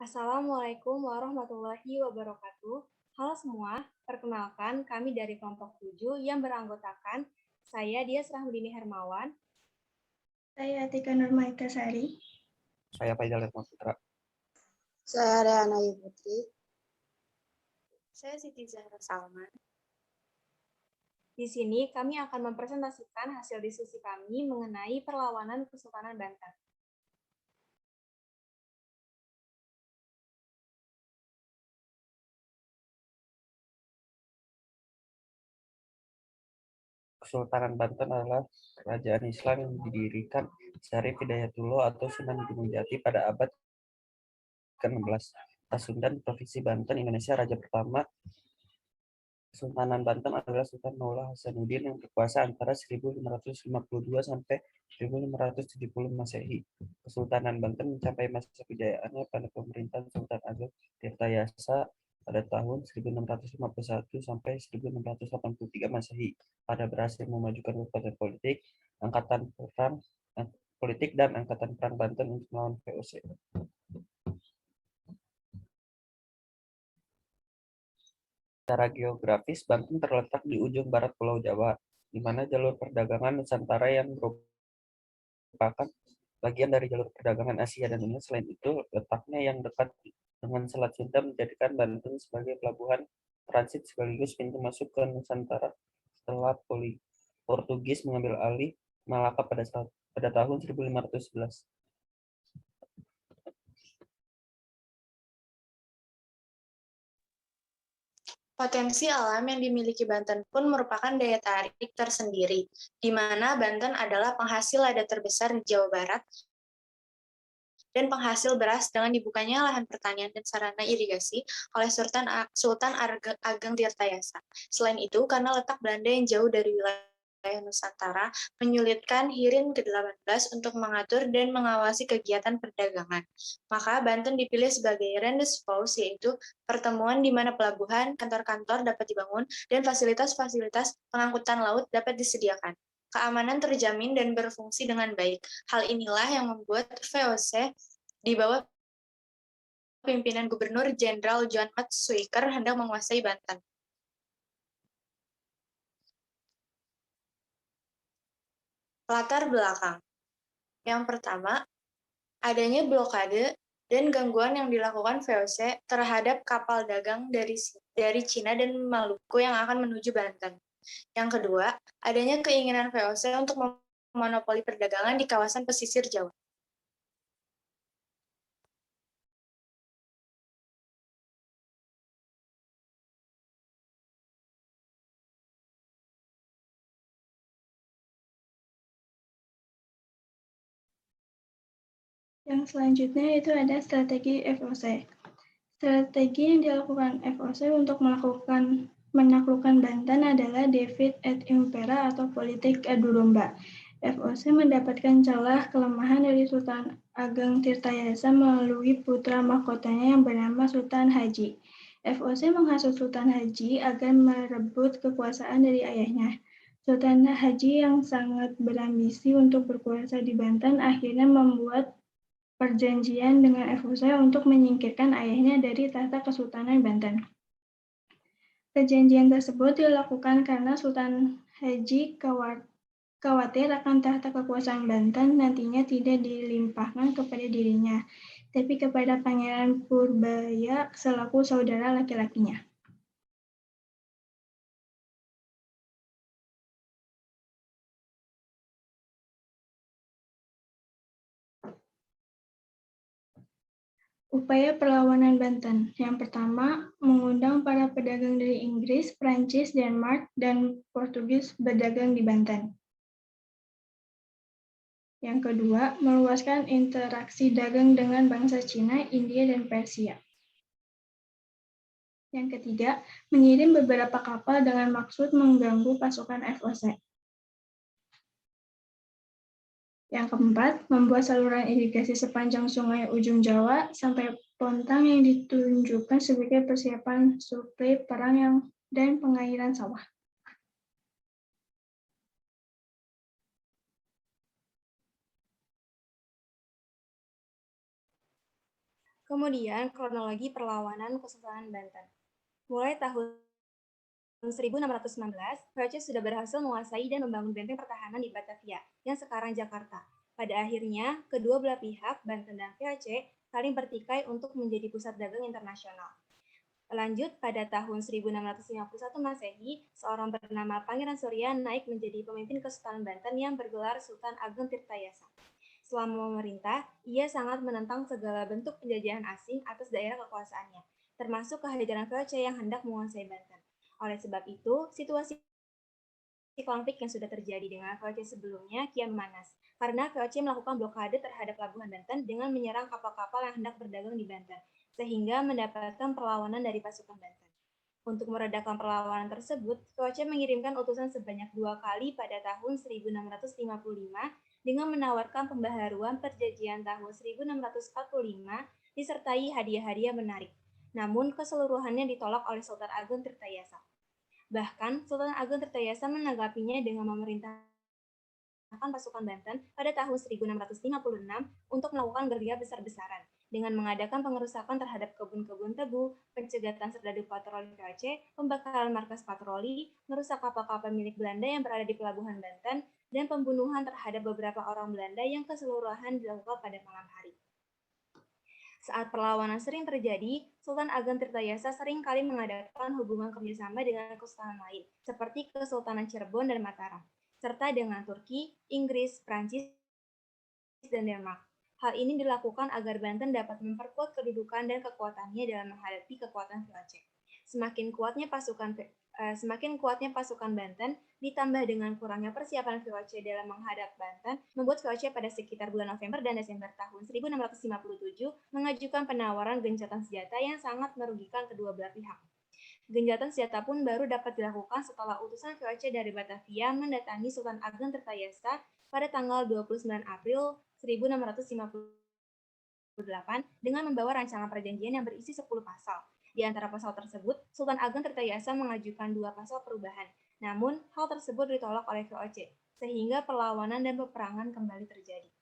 Assalamualaikum warahmatullahi wabarakatuh. Halo semua, perkenalkan kami dari kelompok 7 yang beranggotakan saya Dias Rahmudini Hermawan. Saya Atika Nurmaitasari. Saya Faizal Retno Putra. Saya Reana Putri. Saya Siti Zahra Salman. Di sini kami akan mempresentasikan hasil diskusi kami mengenai perlawanan Kesultanan Banten. Kesultanan Banten adalah kerajaan Islam yang didirikan Syarif Hidayatullah atau Sunan Gunung Jati pada abad ke-16. Pasundan Provinsi Banten, Indonesia. Raja pertama Kesultanan Banten adalah Sultan Maula Hasanuddin yang berkuasa antara 1552 sampai 1570 Masehi. Kesultanan Banten mencapai masa kejayaannya pada pemerintahan Sultan Agung Tirtayasa pada tahun 1651 sampai 1683 Masehi. Pada berhasil memajukan kekuatan politik dan angkatan perang Banten untuk melawan VOC. Secara geografis, Banten terletak di ujung barat Pulau Jawa, di mana jalur perdagangan Nusantara yang merupakan bagian dari jalur perdagangan Asia dan Dunia. Selain itu, letaknya yang dekat dengan Selat Sunda menjadikan Banten sebagai pelabuhan transit sekaligus pintu masuk ke Nusantara setelah Portugis mengambil alih Malaka pada tahun 1511. Potensi alam yang dimiliki Banten pun merupakan daya tarik tersendiri, di mana Banten adalah penghasil lada terbesar di Jawa Barat dan penghasil beras dengan dibukanya lahan pertanian dan sarana irigasi oleh Sultan Ageng Tirtayasa. Selain itu, karena letak Belanda yang jauh dari wilayah Nusantara, menyulitkan Hirin ke-18 untuk mengatur dan mengawasi kegiatan perdagangan. Maka Banten dipilih sebagai Rendezvous, yaitu pertemuan di mana pelabuhan, kantor-kantor dapat dibangun, dan fasilitas-fasilitas pengangkutan laut dapat disediakan. Keamanan terjamin dan berfungsi dengan baik. Hal inilah yang membuat VOC di bawah pimpinan Gubernur Jenderal John Matsuyker hendak menguasai Banten. Latar belakang. Yang pertama, adanya blokade dan gangguan yang dilakukan VOC terhadap kapal dagang dari Cina dan Maluku yang akan menuju Banten. Yang kedua, adanya keinginan VOC untuk memonopoli perdagangan di kawasan pesisir Jawa. Yang selanjutnya itu ada strategi FOC. Strategi yang dilakukan FOC untuk menaklukkan Banten adalah Divide et Impera atau politik adu domba. FOC mendapatkan celah kelemahan dari Sultan Ageng Tirtayasa melalui putra mahkotanya yang bernama Sultan Haji. FOC menghasut Sultan Haji agar merebut kekuasaan dari ayahnya. Sultan Haji yang sangat berambisi untuk berkuasa di Banten akhirnya membuat perjanjian dengan FOC untuk menyingkirkan ayahnya dari tahta Kesultanan Banten. Perjanjian tersebut dilakukan karena Sultan Haji khawatir akan tahta kekuasaan Banten nantinya tidak dilimpahkan kepada dirinya, tapi kepada Pangeran Purbaya selaku saudara laki-lakinya. Upaya perlawanan Banten. Yang pertama, mengundang para pedagang dari Inggris, Prancis, Denmark, dan Portugis berdagang di Banten. Yang kedua, meluaskan interaksi dagang dengan bangsa Cina, India, dan Persia. Yang ketiga, mengirim beberapa kapal dengan maksud mengganggu pasukan FOC. Yang keempat, membuat saluran irigasi sepanjang sungai ujung Jawa sampai Pontang yang ditunjukkan sebagai persiapan suplai perang dan pengairan sawah. Kemudian kronologi perlawanan Kesultanan Banten. Mulai tahun 1619, VOC sudah berhasil menguasai dan membangun benteng pertahanan di Batavia, yang sekarang Jakarta. Pada akhirnya, kedua belah pihak, Banten dan VOC, saling bertikai untuk menjadi pusat dagang internasional. Lanjut, pada tahun 1651 Masehi, seorang bernama Pangeran Surya naik menjadi pemimpin Kesultanan Banten yang bergelar Sultan Ageng Tirtayasa. Selama memerintah, ia sangat menentang segala bentuk penjajahan asing atas daerah kekuasaannya, termasuk kehadiran VOC yang hendak menguasai Banten. Oleh sebab itu, situasi konflik yang sudah terjadi dengan VOC sebelumnya kian memanas, karena VOC melakukan blokade terhadap pelabuhan Banten dengan menyerang kapal-kapal yang hendak berdagang di Banten, sehingga mendapatkan perlawanan dari pasukan Banten. Untuk meredakan perlawanan tersebut, VOC mengirimkan utusan sebanyak 2 kali pada tahun 1655 dengan menawarkan pembaharuan perjanjian tahun 1645 disertai hadiah-hadiah menarik. Namun keseluruhannya ditolak oleh Sultan Ageng Tirtayasa. Bahkan, Sultan Ageng Tirtayasa menanggapinya dengan memerintahkan pasukan Banten pada tahun 1656 untuk melakukan gerilya besar-besaran dengan mengadakan pengerusakan terhadap kebun-kebun tebu, pencegatan serdadu patroli VOC, pembakaran markas patroli, merusak kapal-kapal milik Belanda yang berada di pelabuhan Banten, dan pembunuhan terhadap beberapa orang Belanda yang keseluruhan dilakukan pada malam hari. Saat perlawanan sering terjadi, Sultan Ageng Tirtayasa sering kali mengadakan hubungan kerjasama dengan kesultanan lain, seperti Kesultanan Cirebon dan Mataram, serta dengan Turki, Inggris, Prancis, dan Denmark. Hal ini dilakukan agar Banten dapat memperkuat kedudukan dan kekuatannya dalam menghadapi kekuatan VOC. Semakin kuatnya pasukan Banten ditambah dengan kurangnya persiapan VOC dalam menghadap Banten, membuat VOC pada sekitar bulan November dan Desember tahun 1657 mengajukan penawaran gencatan senjata yang sangat merugikan kedua belah pihak. Gencatan senjata pun baru dapat dilakukan setelah utusan VOC dari Batavia mendatangi Sultan Ageng Tirtayasa pada tanggal 29 April 1658 dengan membawa rancangan perjanjian yang berisi 10 pasal. Di antara pasal tersebut, Sultan Ageng Tirtayasa mengajukan 2 pasal perubahan. Namun, hal tersebut ditolak oleh VOC, sehingga perlawanan dan peperangan kembali terjadi.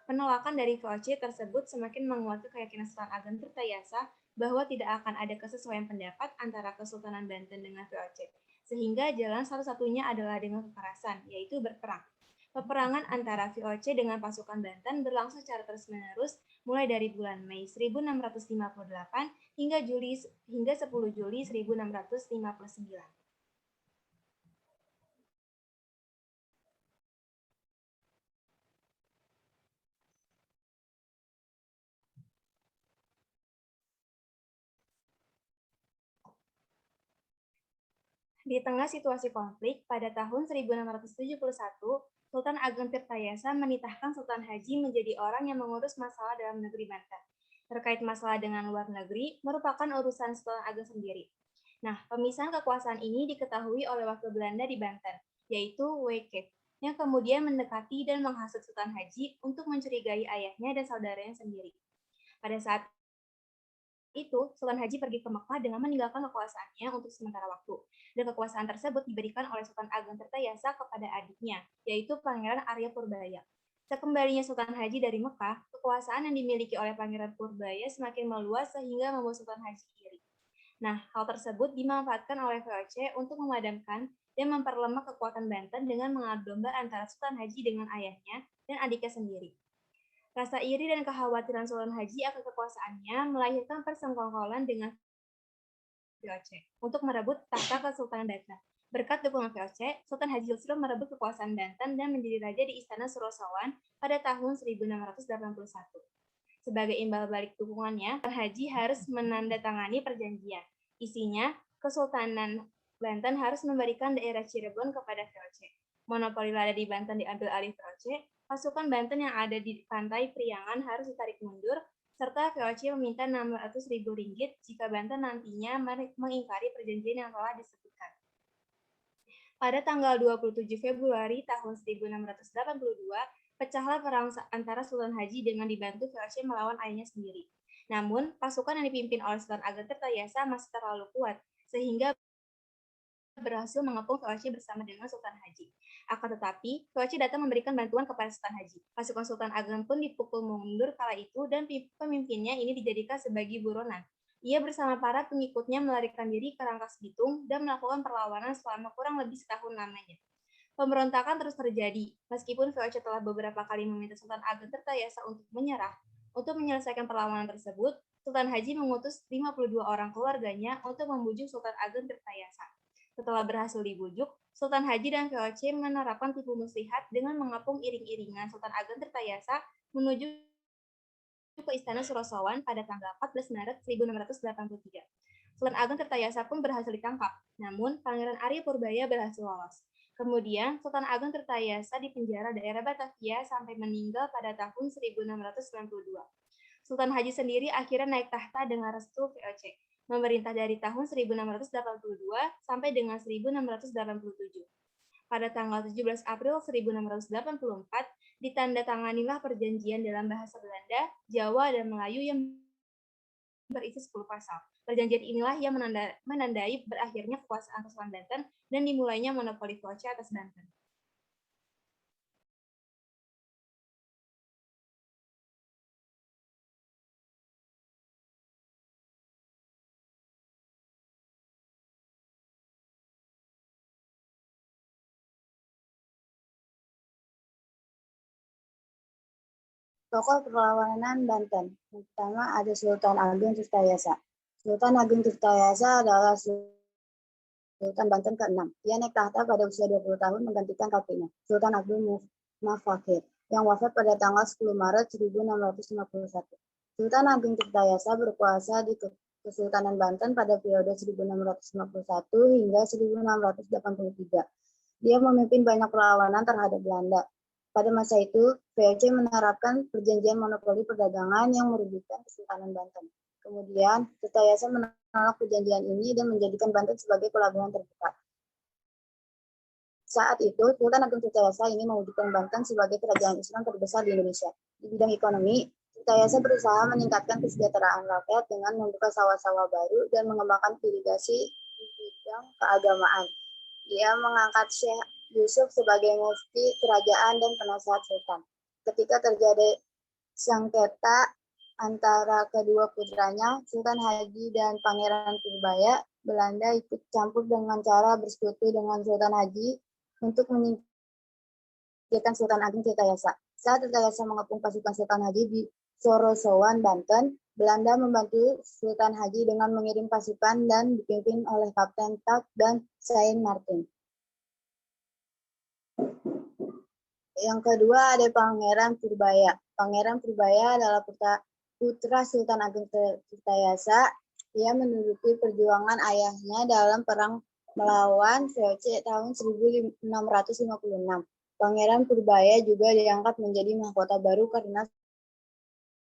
Penolakan dari VOC tersebut semakin menguatkan keyakinan Sultan Ageng Tirtayasa bahwa tidak akan ada kesesuaian pendapat antara Kesultanan Banten dengan VOC, sehingga jalan satu-satunya adalah dengan kekerasan, yaitu berperang. Peperangan antara VOC dengan pasukan Banten berlangsung secara terus-menerus mulai dari bulan Mei 1658 hingga 10 Juli 1659. Di tengah situasi konflik, pada tahun 1671, Sultan Ageng Tirtayasa menitahkan Sultan Haji menjadi orang yang mengurus masalah dalam negeri Banten. Terkait masalah dengan luar negeri, merupakan urusan Sultan Ageng sendiri. Nah, pemisahan kekuasaan ini diketahui oleh wakil Belanda di Banten, yaitu Wycliffe, yang kemudian mendekati dan menghasut Sultan Haji untuk mencurigai ayahnya dan saudaranya sendiri. Pada saat itu, Sultan Haji pergi ke Mekah dengan meninggalkan kekuasaannya untuk sementara waktu. Dan kekuasaan tersebut diberikan oleh Sultan Ageng Tirtayasa kepada adiknya, yaitu Pangeran Arya Purbaya. Sekembalinya Sultan Haji dari Mekah, kekuasaan yang dimiliki oleh Pangeran Purbaya semakin meluas sehingga membuat Sultan Haji iri. Nah, hal tersebut dimanfaatkan oleh VOC untuk memadamkan dan memperlemah kekuatan Banten dengan mengadu domba antara Sultan Haji dengan ayahnya dan adiknya sendiri. Rasa iri dan kekhawatiran Sultan Haji akan kekuasaannya melahirkan persekongkolan dengan VOC untuk merebut tahta Kesultanan Banten. Berkat dukungan VOC, Sultan Haji justru merebut kekuasaan Banten dan menjadi raja di Istana Surosowan pada tahun 1681. Sebagai imbal balik dukungannya, Sultan Haji harus menandatangani perjanjian. Isinya, Kesultanan Banten harus memberikan daerah Cirebon kepada VOC. Monopoli lada di Banten diambil alih VOC, pasukan Banten yang ada di pantai Priangan harus ditarik mundur, serta VOC meminta Rp600.000 jika Banten nantinya mengingkari perjanjian yang telah disebutkan. Pada tanggal 27 Februari tahun 1682, pecahlah perang antara Sultan Haji dengan dibantu VOC melawan ayahnya sendiri. Namun, pasukan yang dipimpin oleh Sultan Ageng Tirtayasa masih terlalu kuat, sehingga berhasil mengepung VOC bersama dengan Sultan Haji. Akan tetapi, VOC datang memberikan bantuan kepada Sultan Haji. Pasukan Sultan Ageng pun dipukul mundur kala itu dan pemimpinnya ini dijadikan sebagai buronan. Ia bersama para pengikutnya melarikan diri ke Rangkas Bitung dan melakukan perlawanan selama kurang lebih setahun lamanya. Pemberontakan terus terjadi, meskipun VOC telah beberapa kali meminta Sultan Ageng Tirtayasa untuk menyerah. Untuk menyelesaikan perlawanan tersebut, Sultan Haji mengutus 52 orang keluarganya untuk membujuk Sultan Ageng Tirtayasa. Setelah berhasil dibujuk, Sultan Haji dan VOC menerapkan tipu muslihat dengan mengapung iring-iringan Sultan Ageng Tirtayasa menuju ke Istana Surosowan pada tanggal 14 Maret 1683. Sultan Ageng Tirtayasa pun berhasil ditangkap, namun Pangeran Arya Purbaya berhasil lolos. Kemudian, Sultan Ageng Tirtayasa dipenjara daerah Batavia sampai meninggal pada tahun 1692. Sultan Haji sendiri akhirnya naik tahta dengan restu VOC, memerintah dari tahun 1682 sampai dengan 1687. Pada tanggal 17 April 1684, ditandatanganilah perjanjian dalam bahasa Belanda, Jawa, dan Melayu yang berisi 10 pasal. Perjanjian inilah yang menandai berakhirnya kekuasaan Kesultanan Banten dan dimulainya monopoli VOC atas Banten. Tokoh perlawanan Banten. Pertama ada Sultan Ageng Tirtayasa. Sultan Ageng Tirtayasa adalah Sultan Banten ke-6. Ia naik tahta pada usia 20 tahun menggantikan kakeknya, Sultan Abdul Mufakir, yang wafat pada tanggal 10 Maret 1651. Sultan Ageng Tirtayasa berkuasa di Kesultanan Banten pada periode 1651 hingga 1683. Dia memimpin banyak perlawanan terhadap Belanda. Pada masa itu, VOC menerapkan perjanjian monopoli perdagangan yang merugikan Kesultanan Banten. Kemudian, Tirtayasa menolak perjanjian ini dan menjadikan Banten sebagai pelabuhan terbuka. Saat itu, Sultan Ageng Tirtayasa ingin mewujudkan Banten sebagai kerajaan Islam terbesar di Indonesia. Di bidang ekonomi, Tirtayasa berusaha meningkatkan kesejahteraan rakyat dengan membuka sawah-sawah baru dan mengembangkan irigasi di bidang keagamaan. Dia mengangkat Syekh Yusuf sebagai mufti kerajaan dan penasehat sultan. Ketika terjadi sengketa antara kedua putranya, Sultan Haji dan Pangeran Purbaya, Belanda ikut campur dengan cara bersekutu dengan Sultan Haji untuk menyingkirkan Sultan Ageng Tirtayasa. Saat Tirtayasa mengepung pasukan Sultan Haji di Sorosowan, Banten, Belanda membantu Sultan Haji dengan mengirim pasukan dan dipimpin oleh Kapten Tak dan Saint Martin. Yang kedua ada Pangeran Purbaya. Pangeran Purbaya adalah putra Sultan Ageng Tirtayasa. Ia menuruti perjuangan ayahnya dalam perang melawan VOC tahun 1656. Pangeran Purbaya juga diangkat menjadi mahkota baru karena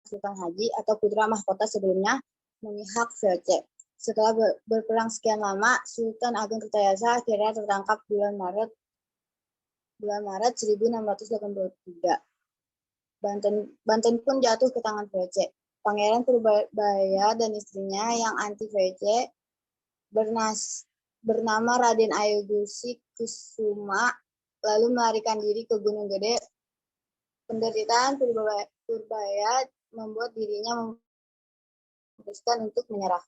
Sultan Haji atau putra mahkota sebelumnya memihak VOC. Setelah berperang sekian lama, Sultan Ageng Tirtayasa akhirnya tertangkap bulan Maret 1683. Banten pun jatuh ke tangan VOC. Pangeran Purbaya dan istrinya yang anti VOC bernama Raden Ayogusi Kusuma lalu melarikan diri ke Gunung Gede. Penderitaan Purbaya membuat dirinya memutuskan untuk menyerah.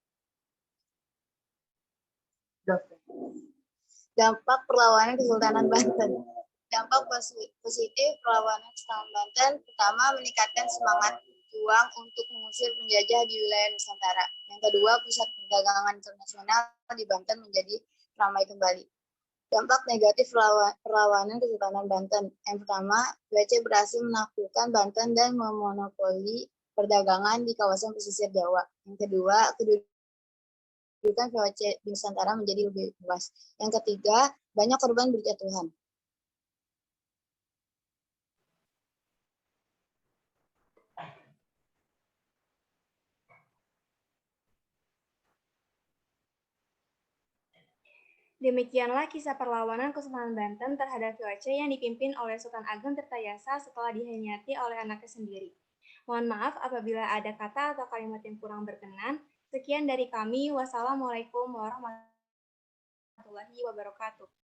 Dampak perlawanan Kesultanan Banten. Dampak positif perlawanan Kesultanan Banten pertama meningkatkan semangat pejuang untuk mengusir penjajah di wilayah Nusantara. Yang kedua, pusat perdagangan internasional di Banten menjadi ramai kembali. Dampak negatif perlawanan Kesultanan Banten. Yang pertama, VOC berhasil menaklukkan Banten dan memonopoli perdagangan di kawasan pesisir Jawa. Yang kedua, kedudukan VOC di Nusantara menjadi lebih luas. Yang ketiga, banyak korban berjatuhan. Demikianlah kisah perlawanan Kesultanan Banten terhadap VOC yang dipimpin oleh Sultan Ageng Tirtayasa setelah dikhianati oleh anaknya sendiri. Mohon maaf apabila ada kata atau kalimat yang kurang berkenan. Sekian dari kami. Wassalamualaikum warahmatullahi wabarakatuh.